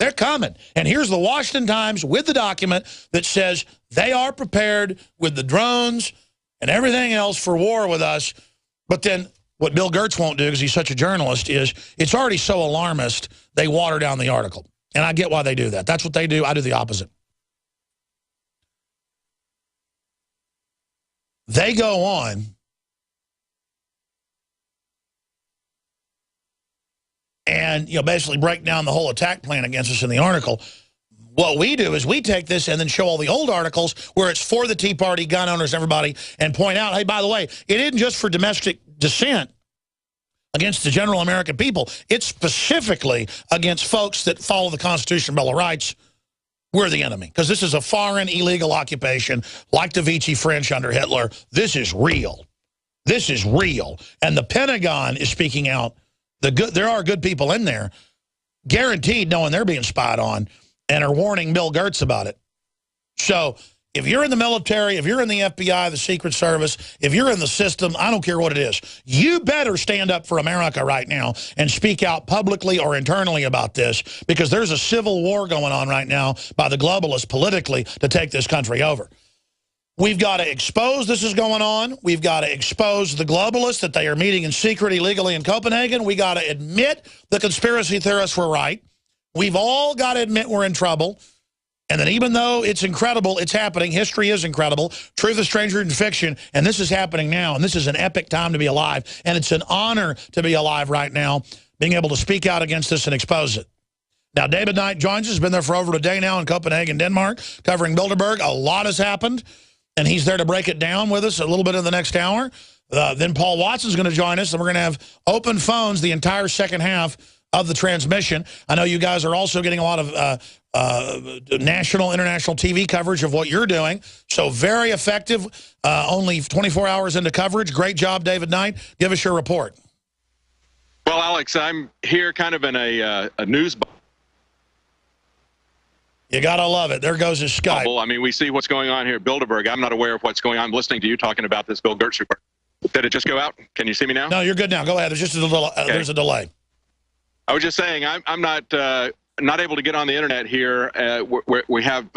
They're coming. And here's the Washington Times with the document that says they are prepared with the drones and everything else for war with us. But then what Bill Gertz won't do, because he's such a journalist, is it's already so alarmist, they water down the article. And I get why they do that. That's what they do. I do the opposite. They go on and basically break down the whole attack plan against us in the article. What we do is we take this and then show all the old articles where it's for the Tea Party, gun owners, everybody, and point out, hey, by the way, it isn't just for domestic dissent against the general American people. It's specifically against folks that follow the Constitution and Bill of Rights. We're the enemy, because this is a foreign illegal occupation like the Vichy French under Hitler. This is real. This is real. And the Pentagon is speaking out. There are good people in there, guaranteed knowing they're being spied on, and are warning Bill Gertz about it. So if you're in the military, if you're in the FBI, the Secret Service, if you're in the system, I don't care what it is, you better stand up for America right now and speak out publicly or internally about this, because there's a civil war going on right now by the globalists politically to take this country over. We've got to expose this is going on. We've got to expose the globalists that they are meeting in secret illegally in Copenhagen. We got to admit the conspiracy theorists were right. We've all got to admit we're in trouble. And that even though it's incredible, it's happening. History is incredible. Truth is stranger than fiction. And this is happening now. And this is an epic time to be alive. And it's an honor to be alive right now, being able to speak out against this and expose it. Now, David Knight joins us. Been there for over a day now in Copenhagen, Denmark, covering Bilderberg. A lot has happened. And he's there to break it down with us a little bit in the next hour. Then Paul Watson's going to join us, and we're going to have open phones the entire second half of the transmission. I know you guys are also getting a lot of national, international TV coverage of what you're doing. So very effective, only 24 hours into coverage. Great job, David Knight. Give us your report. Well, Alex, I'm here kind of in a news bubble. You got to love it. There goes his Skype. I mean, we see what's going on here at Bilderberg. I'm not aware of what's going on. I'm listening to you talking about this Bill Gertz report. Did it just go out? Can you see me now? No, you're good now. Go ahead. There's just a little, there's a delay. I was just saying, I'm not able to get on the internet here. We have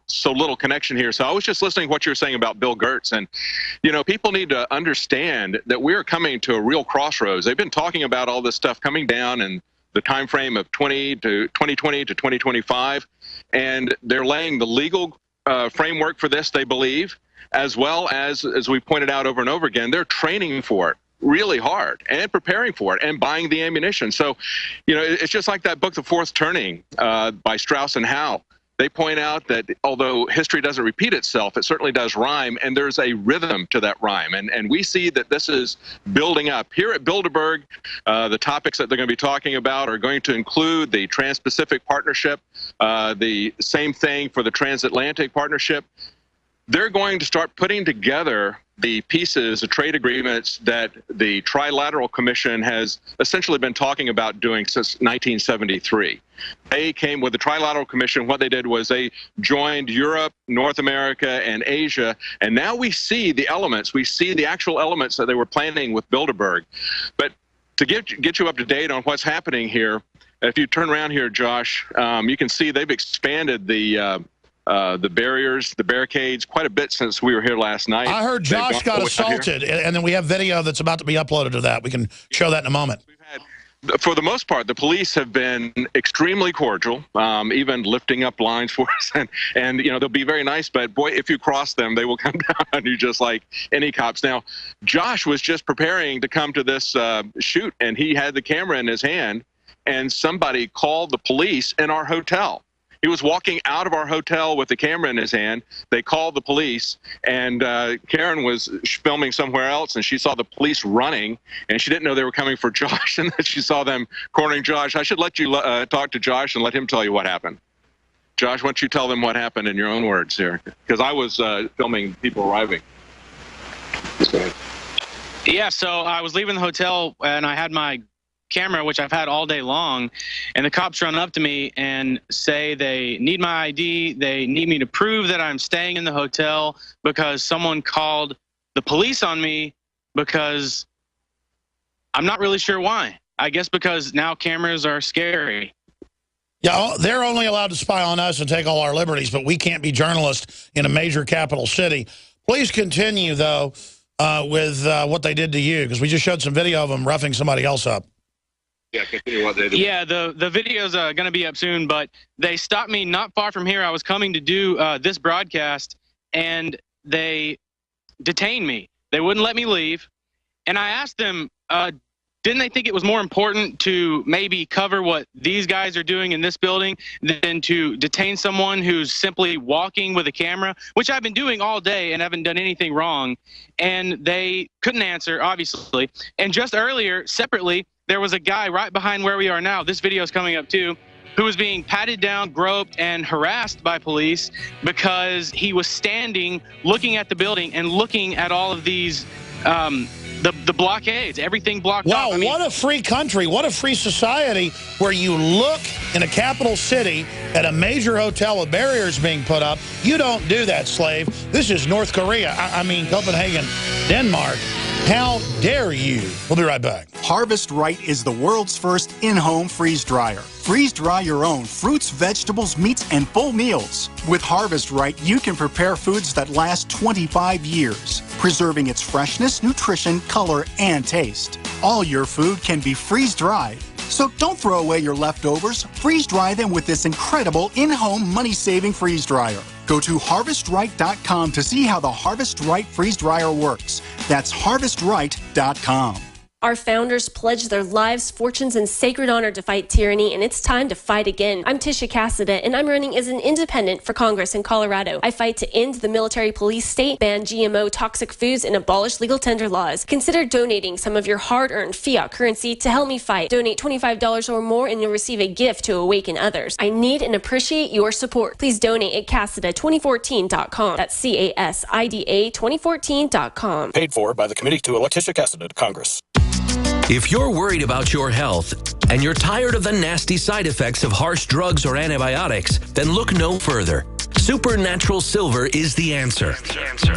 so little connection here. So I was just listening to what you were saying about Bill Gertz. And, people need to understand that we're coming to a real crossroads. They've been talking about all this stuff coming down and the time frame of 2020 to 2025. And they're laying the legal framework for this, they believe, as well as we pointed out over and over again, they're training for it really hard and preparing for it and buying the ammunition. So, it's just like that book, The Fourth Turning, by Strauss and Howe. They point out that although history doesn't repeat itself, it certainly does rhyme, and there's a rhythm to that rhyme. And we see that this is building up. Here at Bilderberg, the topics that they're going to be talking about are going to include the Trans-Pacific Partnership, the same thing for the Transatlantic Partnership. They're going to start putting together the pieces, the trade agreements that the Trilateral Commission has essentially been talking about doing since 1973. They came with the Trilateral Commission. What they did was they joined Europe, North America, and Asia. And now we see the elements. We see the actual elements that they were planning with Bilderberg. But to get you up to date on what's happening here, if you turn around here, Josh, you can see they've expanded the barriers, the barricades, quite a bit since we were here last night. I heard Josh got assaulted, and then we have video that's about to be uploaded to that. We can show that in a moment. For the most part, the police have been extremely cordial, even lifting up lines for us. And they'll be very nice, but boy, if you cross them, they will come down on you just like any cops. Now, Josh was just preparing to come to this shoot, and he had the camera in his hand, and somebody called the police in our hotel. He was walking out of our hotel with the camera in his hand. They called the police, and Karen was filming somewhere else, and she saw the police running, and she didn't know they were coming for Josh, and then she saw them cornering Josh. I should let you talk to Josh and let him tell you what happened. Josh, why don't you tell them what happened in your own words here? Because I was filming people arriving. Yeah, so I was leaving the hotel, and I had my camera, which I've had all day long, and the cops run up to me and say they need my ID. They need me to prove that I'm staying in the hotel because someone called the police on me, because I'm not really sure why. I guess because now cameras are scary. Yeah, they're only allowed to spy on us and take all our liberties, but we can't be journalists in a major capital city. Please continue, though, with what they did to you, because we just showed some video of them roughing somebody else up. Yeah, continue what they did. Yeah, the video's going to be up soon, but they stopped me not far from here. I was coming to do this broadcast, and they detained me. They wouldn't let me leave. And I asked them, didn't they think it was more important to maybe cover what these guys are doing in this building than to detain someone who's simply walking with a camera, which I've been doing all day and haven't done anything wrong? And they couldn't answer, obviously. And just earlier, separately, there was a guy right behind where we are now, this video is coming up too, who was being patted down, groped, and harassed by police because he was standing, looking at the building and looking at all of these the blockades, everything blocked off. Wow, what a free country, what a free society where you look in a capital city at a major hotel with barriers being put up. You don't do that, slave. This is North Korea. I mean, Copenhagen, Denmark. How dare you? We'll be right back. Harvest Right is the world's first in-home freeze dryer. Freeze dry your own fruits, vegetables, meats, and full meals. With Harvest Right, you can prepare foods that last 25 years, preserving its freshness, nutrition, color, and taste. All your food can be freeze-dried. So don't throw away your leftovers. Freeze-dry them with this incredible in-home money-saving freeze dryer. Go to HarvestRight.com to see how the Harvest Right freeze dryer works. That's HarvestRight.com. Our founders pledged their lives, fortunes, and sacred honor to fight tyranny, and it's time to fight again. I'm Tisha Cassida, and I'm running as an independent for Congress in Colorado. I fight to end the military police state, ban GMO toxic foods, and abolish legal tender laws. Consider donating some of your hard-earned fiat currency to help me fight. Donate $25 or more, and you'll receive a gift to awaken others. I need and appreciate your support. Please donate at Cassida2014.com. That's CASIDA 2014.com. Paid for by the Committee to elect Tisha Cassida to Congress. If you're worried about your health and you're tired of the nasty side effects of harsh drugs or antibiotics, then look no further. Supernatural Silver is the answer.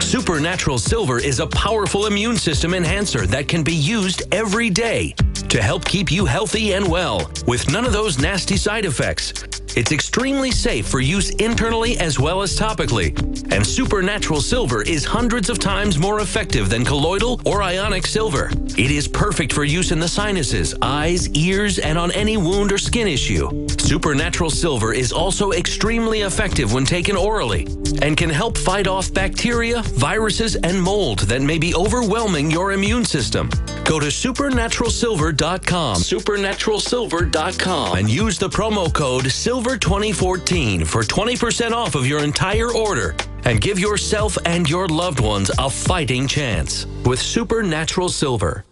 Supernatural Silver is a powerful immune system enhancer that can be used every day to help keep you healthy and well with none of those nasty side effects. It's extremely safe for use internally as well as topically. And Supernatural Silver is hundreds of times more effective than colloidal or ionic silver. It is perfect for use in the sinuses, eyes, ears, and on any wound or skin issue. Supernatural Silver is also extremely effective when taken orally and can help fight off bacteria, viruses, and mold that may be overwhelming your immune system. Go to supernaturalsilver.com, supernaturalsilver.com, and use the promo code SILVER2014 for 20% off of your entire order. And give yourself and your loved ones a fighting chance with Supernatural Silver.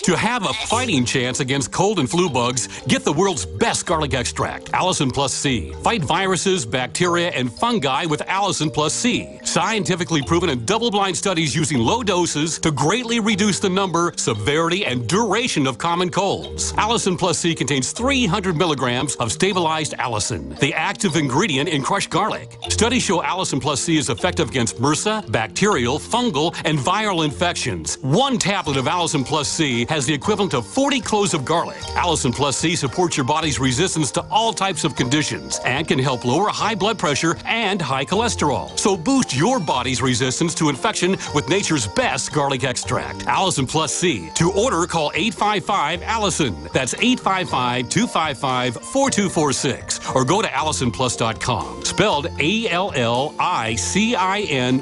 To have a fighting chance against cold and flu bugs, get the world's best garlic extract, Allicin Plus C. Fight viruses, bacteria, and fungi with Allicin Plus C. Scientifically proven in double-blind studies using low doses to greatly reduce the number, severity, and duration of common colds. Allicin Plus C contains 300 milligrams of stabilized allicin, the active ingredient in crushed garlic. Studies show Allicin Plus C is effective against MRSA, bacterial, fungal, and viral infections. One tablet of Allicin Plus C has the equivalent of 40 cloves of garlic. Allicin Plus C supports your body's resistance to all types of conditions and can help lower high blood pressure and high cholesterol. So boost your body's resistance to infection with nature's best garlic extract, Allicin Plus C. To order, call 855-ALLICIN. That's 855-255-4246. Or go to AllicinPlus.com. Spelled ALLICIN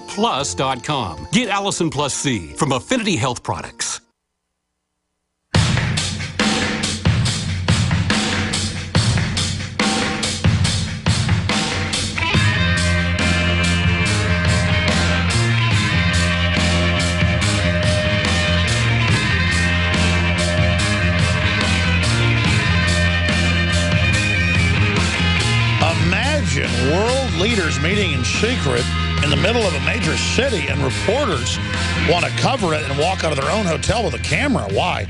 plus.com. Get Allicin Plus C from Affinity Health Products. World leaders meeting in secret in the middle of a major city, and reporters want to cover it and walk out of their own hotel with a camera. Why?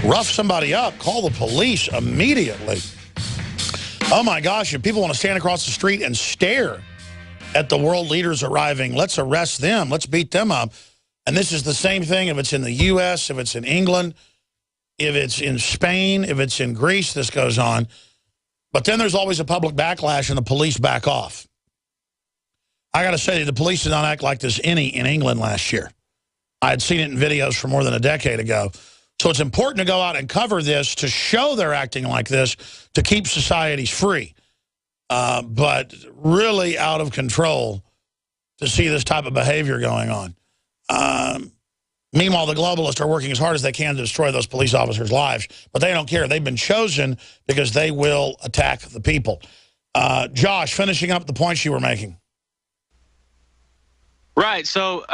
Rough somebody up, call the police immediately. Oh my gosh, if people want to stand across the street and stare at the world leaders arriving, let's arrest them, let's beat them up. And this is the same thing if it's in the US, if it's in England, if it's in Spain, if it's in Greece, this goes on. But then there's always a public backlash and the police back off. I got to say, the police did not act like this in England last year. I had seen it in videos from more than a decade ago. So it's important to go out and cover this to show they're acting like this to keep societies free. But really out of control to see this type of behavior going on. Meanwhile, the globalists are working as hard as they can to destroy those police officers' lives, but they don't care. They've been chosen because they will attack the people. Josh, finishing up the points you were making. Right. So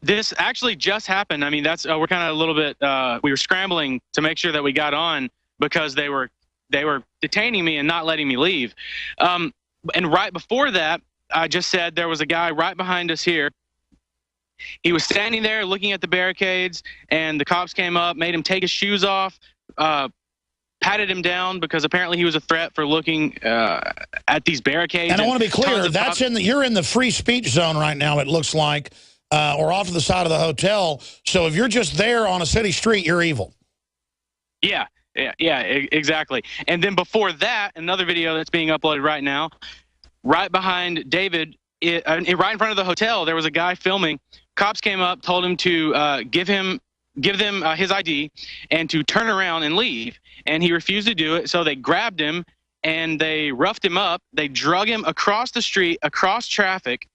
this actually just happened. I mean, that's we're kind of a little bit. We were scrambling to make sure that we got on because they were detaining me and not letting me leave. And right before that, I just said there was a guy right behind us here. He was standing there looking at the barricades, and the cops came up, made him take his shoes off, patted him down because apparently he was a threat for looking at these barricades. And I want to be clear, that's you're in the free speech zone right now, it looks like, or off to the side of the hotel. So if you're just there on a city street, you're evil. Yeah, exactly. And then before that, another video that's being uploaded right now, right behind David, right in front of the hotel, there was a guy filming. Cops came up, told him to give them his ID and to turn around and leave. And he refused to do it, so they grabbed him and they roughed him up. They drug him across the street, across traffic,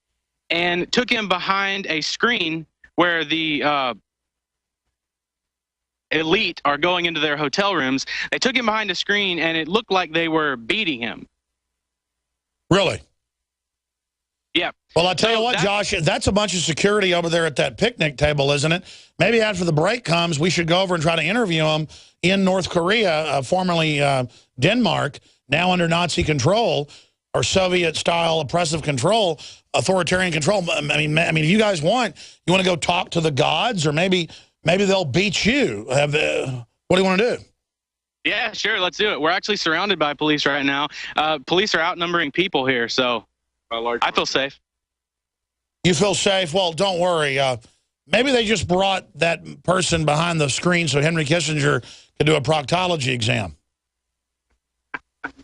and took him behind a screen where the elite are going into their hotel rooms. They took him behind a screen, and it looked like they were beating him. Really? Yeah. Well, I tell you what, Josh, that's a bunch of security over there at that picnic table, isn't it? Maybe after the break comes, we should go over and try to interview them in North Korea, formerly Denmark, now under Nazi control, or Soviet-style oppressive control, authoritarian control. I mean, if you guys want to go talk to the gods, or maybe they'll beat you. What do you want to do? Yeah, sure, let's do it. We're actually surrounded by police right now. Police are outnumbering people here, so I feel safe. You feel safe? Well, don't worry. Maybe they just brought that person behind the screen so Henry Kissinger could do a proctology exam.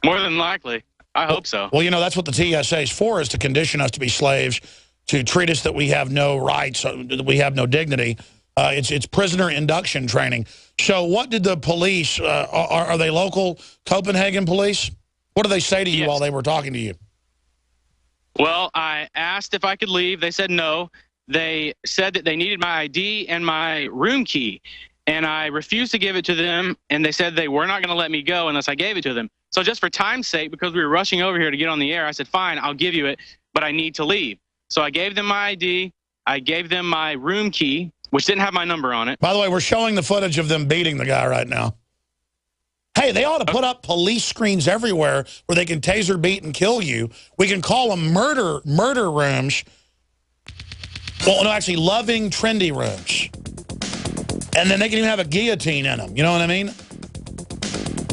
More than likely. I hope so. Well, that's what the TSA is for, is to condition us to be slaves, to treat us that we have no rights, that we have no dignity. It's prisoner induction training. So what did the police, are they local Copenhagen police? What did they say to you while they were talking to you? Well, I asked if I could leave. They said no. They said that they needed my ID and my room key, and I refused to give it to them, and they said they were not going to let me go unless I gave it to them. So just for time's sake, because we were rushing over here to get on the air, I said, fine, I'll give you it, but I need to leave. So I gave them my ID. I gave them my room key, which didn't have my number on it. By the way, we're showing the footage of them beating the guy right now. Hey, they ought to put up police screens everywhere where they can taser, beat, and kill you. We can call them murder rooms. Well, no, actually, loving, trendy rooms. And then they can even have a guillotine in them. You know what I mean?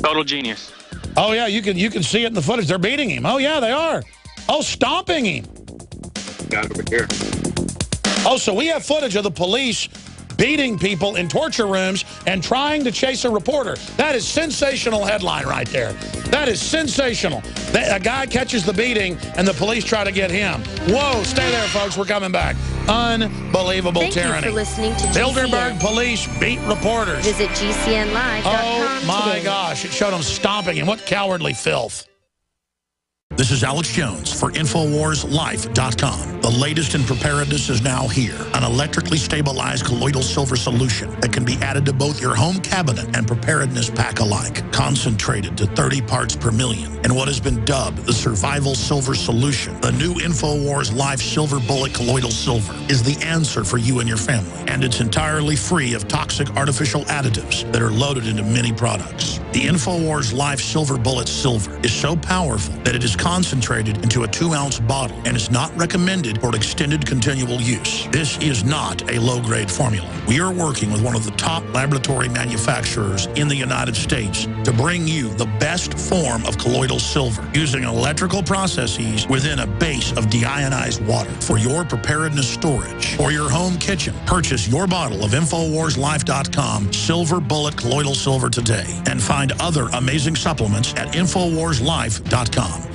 Total genius. Oh, yeah, you can see it in the footage. They're beating him. Oh, yeah, they are. Oh, stomping him. Got over here. Oh, so we have footage of the police beating people in torture rooms and trying to chase a reporter. That is sensational headline right there. That is sensational. A guy catches the beating and the police try to get him. Whoa, stay there, folks. We're coming back. Unbelievable tyranny. Thank you for listening to Bilderberg GCN. police beat reporters. Visit GCNlive.com Oh, my today. gosh. It showed them stomping him. What cowardly filth. This is Alex Jones for InfoWarsLife.com. The latest in preparedness is now here. An electrically stabilized colloidal silver solution that can be added to both your home cabinet and preparedness pack alike. Concentrated to 30 parts per million in what has been dubbed the survival silver solution. The new InfoWars Life Silver Bullet Colloidal Silver is the answer for you and your family. And it's entirely free of toxic artificial additives that are loaded into many products. The InfoWars Life Silver Bullet Silver is so powerful that it is concentrated into a 2-ounce bottle and is not recommended for extended continual use. This is not a low-grade formula. We are working with one of the top laboratory manufacturers in the United States to bring you the best form of colloidal silver using electrical processes within a base of deionized water for your preparedness storage or your home kitchen. Purchase your bottle of InfoWarsLife.com Silver Bullet Colloidal Silver today and find find other amazing supplements at InfoWarsLife.com.